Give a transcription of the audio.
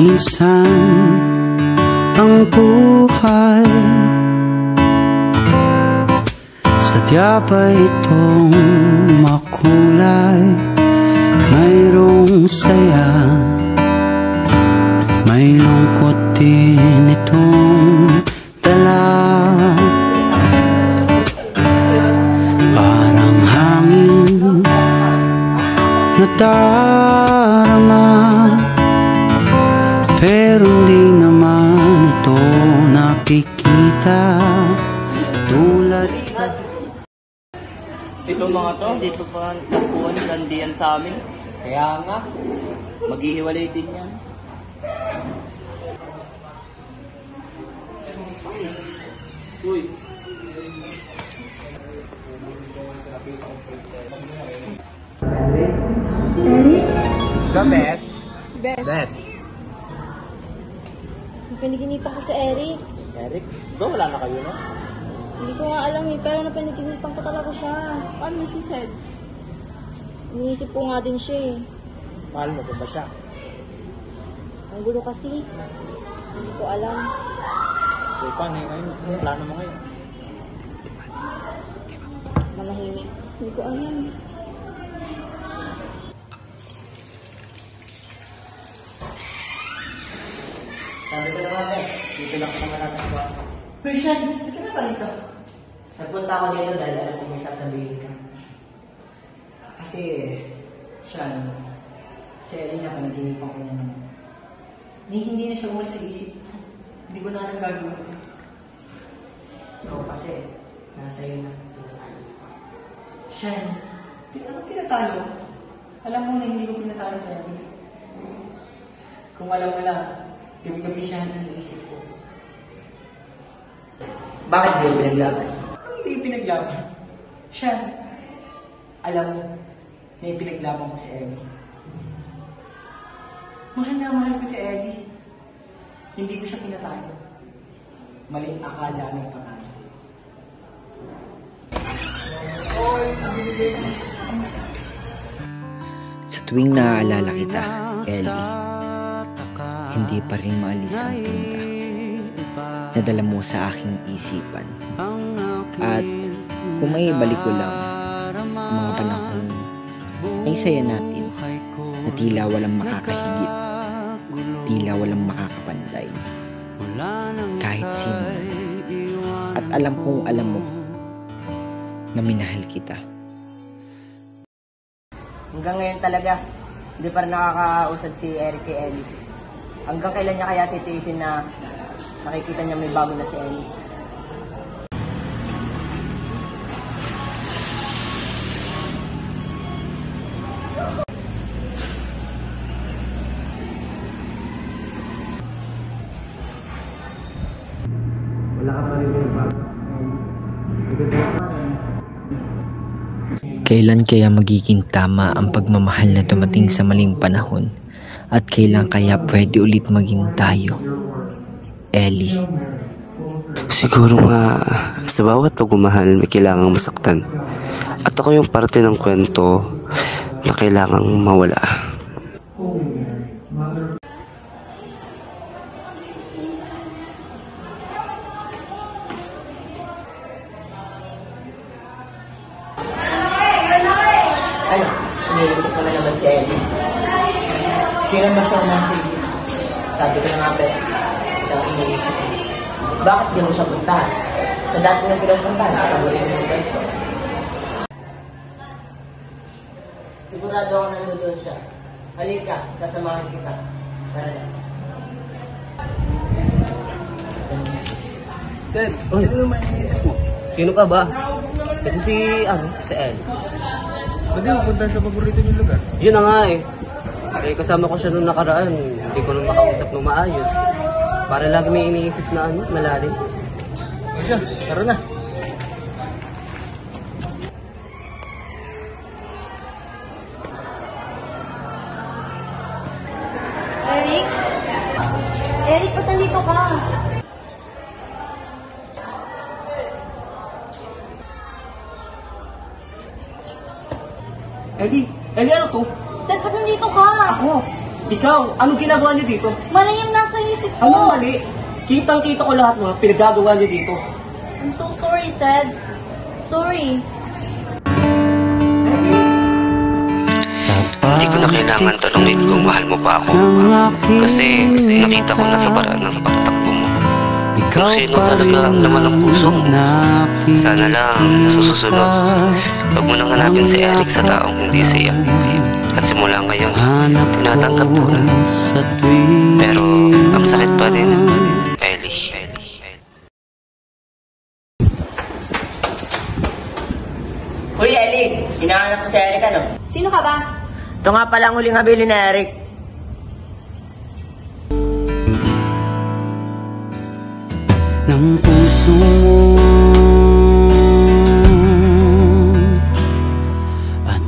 Minsan ang buhay sadya pa itong makulay. Mayroong saya, may lungkot din itong dala. Parang hangin na darama, pero hindi naman ito nakikita tulad sa... Itong mga to, dito pa tagpuan, landian sa amin. Kaya nga, maghihiwalay din yan. Uy. The best. Best. Napanaginipan ko sa Eric. Eric? Ba, wala na kayo na? Hindi ko nga alam eh, pero napanaginipan ko talaga siya. Paano si Sed? Iniisip ko nga din siya eh. Mahal mo ba siya? Ang gulo kasi. Hindi ko alam. So, paano yun ngayon? Plano mo ngayon? Manahimik. Hindi ko alam. Sabi ko naman eh, dito lang naman natin ko. Persian, hindi ka na ba rito? Nagpunta ako dito dahil alam ko may sasabihin ka. Kasi, Sean, si Elena panaginipan ko na naman. Hindi na siya umalis sa isip ko. Hindi ko na alam gagawin ko. Ikaw kasi, nasa iyo na. Sean, ano pinatalo? Alam mo na hindi ko pinatalo sa Elena. Kung alam mo lang, gabi-gabi siya ang iniisip ko. Bakit di yung pinaglaban? Hindi pinaglaban. Siya, alam mo, may pinaglaban ko si Ellie. Mahal na mahal ko si Ellie. Hindi ko siya pinatalo. Maling akala ng patalo. Sa tuwing naaalala kita, Ellie, hindi pa rin maalis ang tinta na dala mo sa aking isipan. At kung may ibalik ko lang ang mga panahon may saya natin na tila walang makakahigit, tila walang makakapantay kahit sino man. At alam kong alam mo na minahal kita. Hanggang ngayon talaga, hindi pa rin nakakausad si Eric kay Ellie. Hanggang kailan niya kaya titiisin na nakikita niya may bago na si Ellie? Wala ka pa rin yung bago. Kailan kaya magiging tama ang pagmamahal na dumating sa maling panahon? At kailan kaya pwede ulit maging tayo? Ellie. Siguro nga, sa bawat pagmamahal may kailangang masaktan. At ako yung parte ng kwento na kailangang mawala. Ano? Iniisip ko na naman si Ellie. Kailan ba siya naman sa isip? Sabi ko na nga ba, siya ang iniisip ko. Bakit di mo siya puntahan? Sa dati na pinapuntahan, sa kamuling ng pwesto. Sigurado ako nandun siya. Halika, sasamahan kita. Tara na. Sed, sino naman iniisip mo? Sino ka ba? Ito si Ellie. Pwede mo punta sa paborito niyong lugar? Yun na nga eh. Eh, kasama ko siya nung nakaraan. Hindi ko nung makausap nung maayos. Para lagi may iniisip na malalim. Siya, tara na. Eric? Eric, ba't nandito ka? Ellie, ano to? Seth, ba't nandito ka? Ako, Ikaw, anong ginagawa niyo dito? Mali yung nasa isip ko. Anong mali? Kitang-kita ko lahat mga pinagagawa niyo dito. I'm so sorry, Sed. Sorry. Hindi ko na kailangan tanungin kung mahal mo pa ako. Kasi nakita ko na sa paraan ng pagtakbo mo. Kung sino talaga ang laman ng puso mo. Sana lang sa susunod, huwag mo nang hanapin si Eric sa taong hindi siya. At simula ngayon, tinatanggap ko na. Pero ang sakit pa din, Ellie. Uy, Ellie, hinahanap ko si Eric, ano? Sino ka ba? Ito nga pala ang huling habili ni Eric. Ng puso mo at